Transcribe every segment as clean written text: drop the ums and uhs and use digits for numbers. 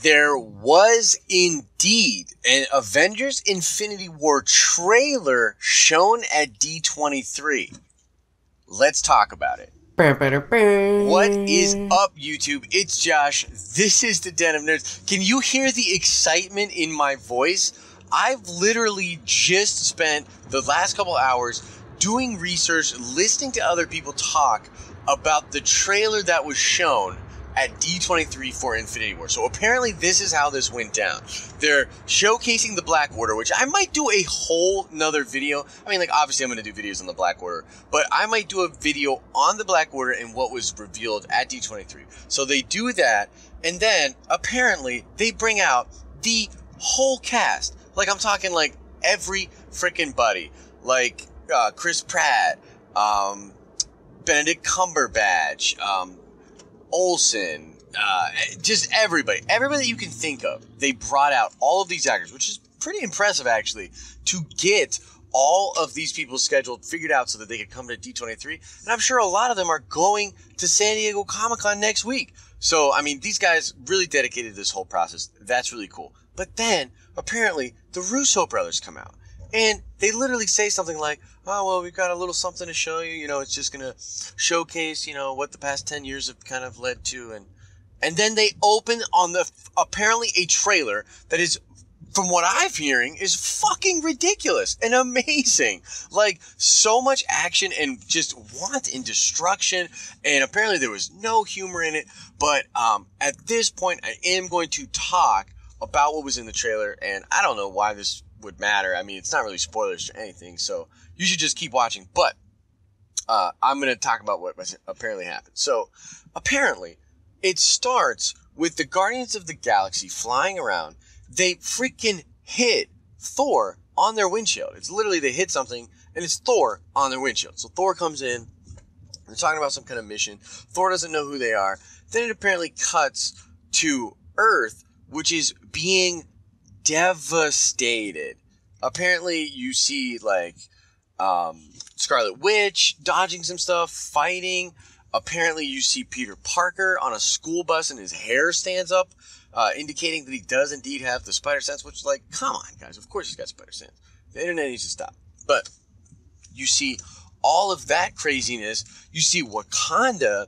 There was indeed an Avengers Infinity War trailer shown at D23. Let's talk about it. What is up, YouTube? It's Josh. This is the Den of Nerds. Can you hear the excitement in my voice? I've literally just spent the last couple hours doing research, listening to other people talk about the trailer that was shown at D23 for Infinity War. So apparently this is how this went down. They're showcasing the Black Order, which I might do a whole nother video. I mean, like, obviously I'm going to do videos on the Black Order, but I might do a video on the Black Order and what was revealed at D23. So they do that, and then apparently they bring out the whole cast. Like, I'm talking like every freaking buddy. Like Chris Pratt, Benedict Cumberbatch, Olsen, just everybody that you can think of. They brought out all of these actors, which is pretty impressive actually, to get all of these people scheduled, figured out so that they could come to D23. And I'm sure a lot of them are going to San Diego Comic-Con next week. So, I mean, these guys really dedicated to this whole process. That's really cool. But then, apparently, the Russo brothers come out. And they literally say something like, oh, well, we've got a little something to show you. You know, it's just going to showcase, you know, what the past 10 years have kind of led to. And then they open on apparently a trailer that is, from what I'm hearing, is fucking ridiculous and amazing. Like, so much action and just want and destruction. And apparently there was no humor in it. But at this point, I am going to talk about what was in the trailer. And I don't know why this would matter. I mean, it's not really spoilers or anything, so you should just keep watching. But I'm going to talk about what apparently happened. So apparently it starts with the Guardians of the Galaxy flying around. They freaking hit Thor on their windshield. It's literally they hit something and it's Thor on their windshield. So Thor comes in. They're talking about some kind of mission. Thor doesn't know who they are. Then it apparently cuts to Earth, which is being devastated. Apparently you see like Scarlet Witch dodging some stuff, fighting. Apparently you see Peter Parker on a school bus and his hair stands up, indicating that he does indeed have the spider sense, which is like, come on guys, of course he's got spider sense. The internet needs to stop. But you see all of that craziness. You see Wakanda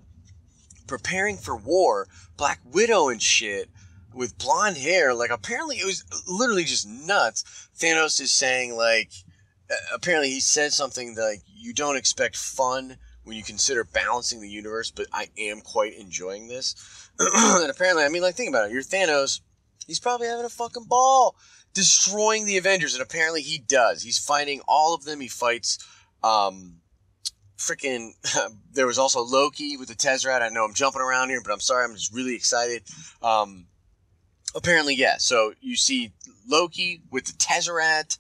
preparing for war, Black Widow and shit, with blonde hair. Like, apparently it was literally just nuts. Thanos is saying, like, apparently he said something like, you don't expect fun when you consider balancing the universe, but I am quite enjoying this. And apparently, I mean, like, think about it. You're Thanos. He's probably having a fucking ball destroying the Avengers, and apparently he does. He's fighting all of them. He fights, freaking, there was also Loki with the Tesseract. I know I'm jumping around here, but I'm sorry. I'm just really excited. Apparently, yeah. So you see Loki with the Tesseract.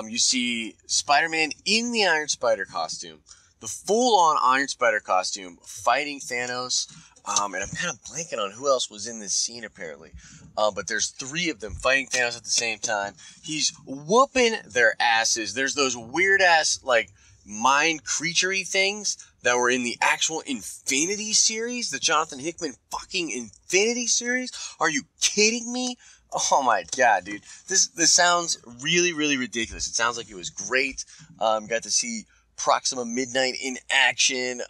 You see Spider-Man in the Iron Spider costume, the full-on Iron Spider costume, fighting Thanos. And I'm kind of blanking on who else was in this scene, apparently. But there's three of them fighting Thanos at the same time. He's whooping their asses. There's those weird-ass, like, mind creature-y things that were in the actual Infinity series, the Jonathan Hickman fucking Infinity series. Are you kidding me? Oh my god, dude. This sounds really, really ridiculous. It sounds like it was great. Got to see Proxima Midnight in action.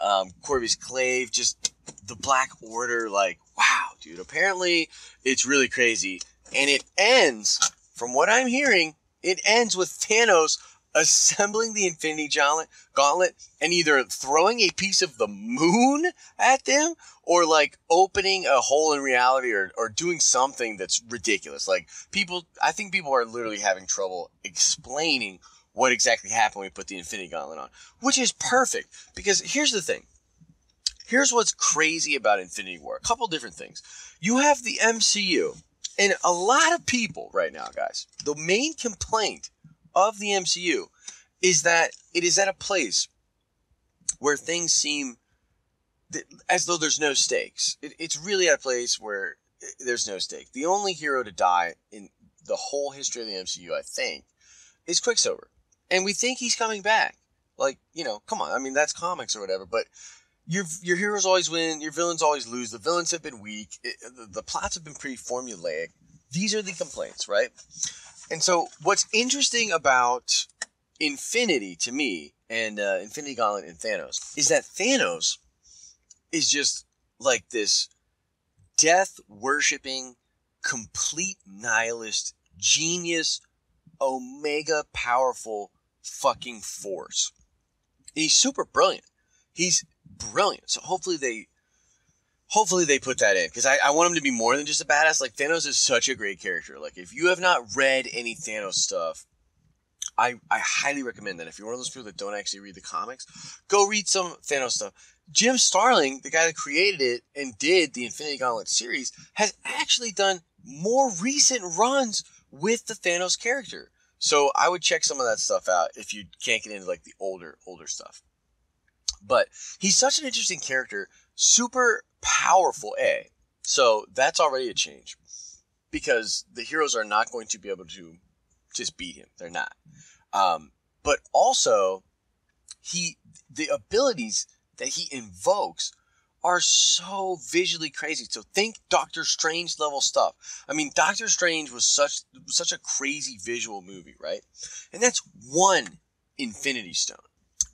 Corvus Clave, just the Black Order. Like, wow, dude. Apparently, it's really crazy. And it ends, from what I'm hearing, it ends with Thanos assembling the Infinity Gauntlet and either throwing a piece of the moon at them or like opening a hole in reality or doing something that's ridiculous. Like, I think people are literally having trouble explaining what exactly happened when we put the Infinity Gauntlet on, which is perfect because here's the thing. Here's what's crazy about Infinity War. A couple different things. You have the MCU, and a lot of people right now, guys, the main complaint of the MCU is that it is at a place where things seem as though there's no stakes. It's really at a place where there's no stake. The only hero to die in the whole history of the MCU, I think, is Quicksilver. And we think he's coming back. Like, you know, come on. I mean, that's comics or whatever. But your heroes always win, your villains always lose. The villains have been weak. The plots have been pretty formulaic. These are the complaints, right? And so what's interesting about Infinity to me and Infinity Gauntlet and Thanos is that Thanos is just like this death-worshipping, complete nihilist, genius, omega powerful fucking force. He's super brilliant. He's brilliant. So hopefully they put that in, because I want him to be more than just a badass. Like, Thanos is such a great character. Like, if you have not read any Thanos stuff, I highly recommend that. If you're one of those people that don't actually read the comics, go read some Thanos stuff. Jim Starlin, the guy that created it and did the Infinity Gauntlet series, has actually done more recent runs with the Thanos character. So I would check some of that stuff out if you can't get into like the older stuff. But he's such an interesting character, super powerful, so that's already a change, because the heroes are not going to be able to just beat him. They're not. But also, the abilities that he invokes are so visually crazy. So think Doctor Strange level stuff. I mean, Doctor Strange was such a crazy visual movie, right? And that's one Infinity Stone.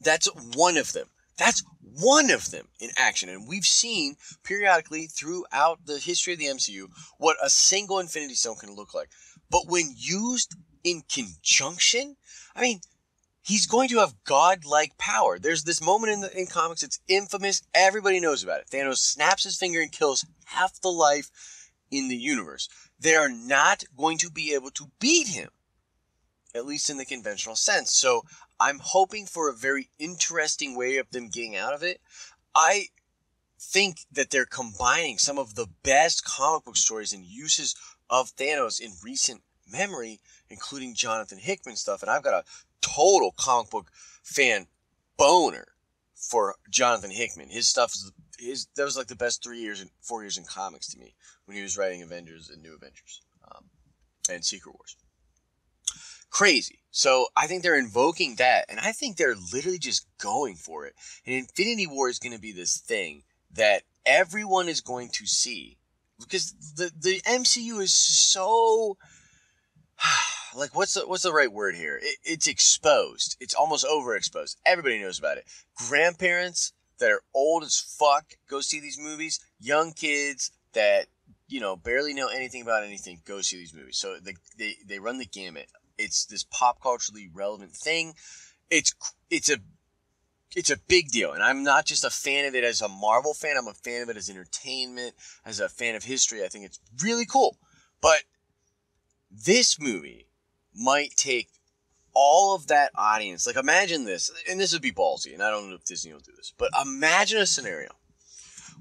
That's one of them. That's one of them in action. And we've seen periodically throughout the history of the MCU what a single Infinity Stone can look like. But when used in conjunction, I mean, he's going to have godlike power. There's this moment in comics, it's infamous. Everybody knows about it. Thanos snaps his finger and kills half the life in the universe. They are not going to be able to beat him, at least in the conventional sense. So I'm hoping for a very interesting way of them getting out of it. I think that they're combining some of the best comic book stories and uses of Thanos in recent memory, including Jonathan Hickman stuff. And I've got a total comic book fan boner for Jonathan Hickman. His stuff that was like the best 4 years in comics to me, when he was writing Avengers and New Avengers, and Secret Wars. Crazy. So I think they're invoking that, and I think they're literally just going for it. And Infinity War is going to be this thing that everyone is going to see, because the MCU is so, like, what's the right word here? It's exposed. It's almost overexposed. Everybody knows about it. Grandparents that are old as fuck go see these movies. Young kids that, barely know anything about anything go see these movies. So they run the gamut. It's this pop culturally relevant thing. It's a big deal. And I'm not just a fan of it as a Marvel fan. I'm a fan of it as entertainment, as a fan of history. I think it's really cool. But this movie might take all of that audience. Like, imagine this, and this would be ballsy, and I don't know if Disney will do this, but imagine a scenario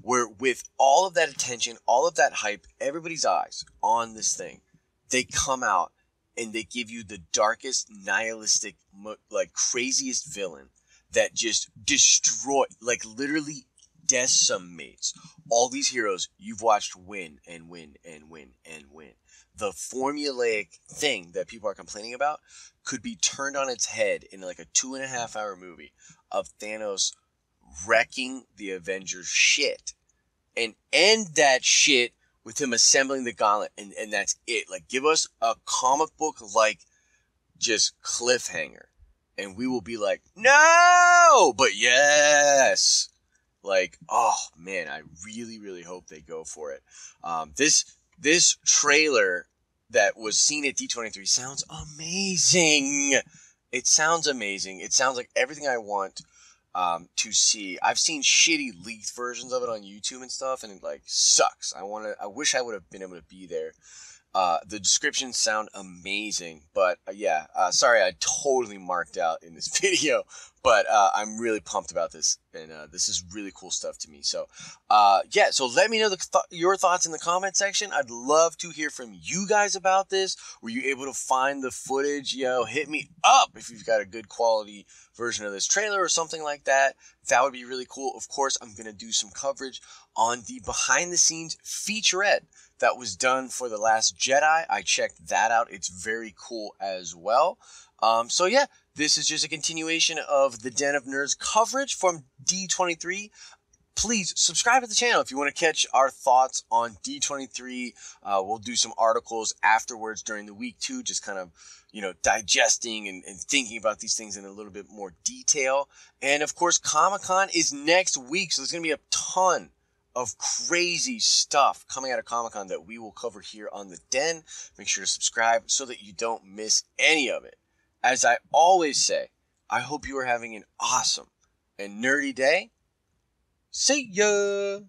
where, with all of that attention, all of that hype, everybody's eyes on this thing, they come out and they give you the darkest, nihilistic, like, craziest villain that just literally decimates all these heroes you've watched win and win and win and win. The formulaic thing that people are complaining about could be turned on its head in like a 2.5 hour movie of Thanos wrecking the Avengers shit, and end that shit with him assembling the gauntlet, and that's it. Like, give us a comic book like just cliffhanger, and we will be like, no, but yes. Like, oh man, I really, really hope they go for it. This trailer that was seen at D23 sounds amazing. It sounds amazing. It sounds like everything I want to see. I've seen shitty leaked versions of it on YouTube and stuff, and it like sucks. I wish I would have been able to be there. The descriptions sound amazing, but sorry I totally marked out in this video, but I'm really pumped about this, and this is really cool stuff to me. So so let me know your thoughts in the comment section. I'd love to hear from you guys about this. Were you able to find the footage? Hit me up if you've got a good quality version of this trailer or something like that. That would be really cool. Of course, I'm going to do some coverage on the behind the scenes featurette that was done for The Last Jedi. I checked that out. It's very cool as well. This is just a continuation of the Den of Nerds coverage from D23. please subscribe to the channel if you want to catch our thoughts on D23. We'll do some articles afterwards during the week too, just kind of, digesting and thinking about these things in a little bit more detail. And of course, Comic-Con is next week, so there's going to be a ton of crazy stuff coming out of Comic-Con that we will cover here on The Den. Make sure to subscribe so that you don't miss any of it. As I always say, I hope you are having an awesome and nerdy day. See ya!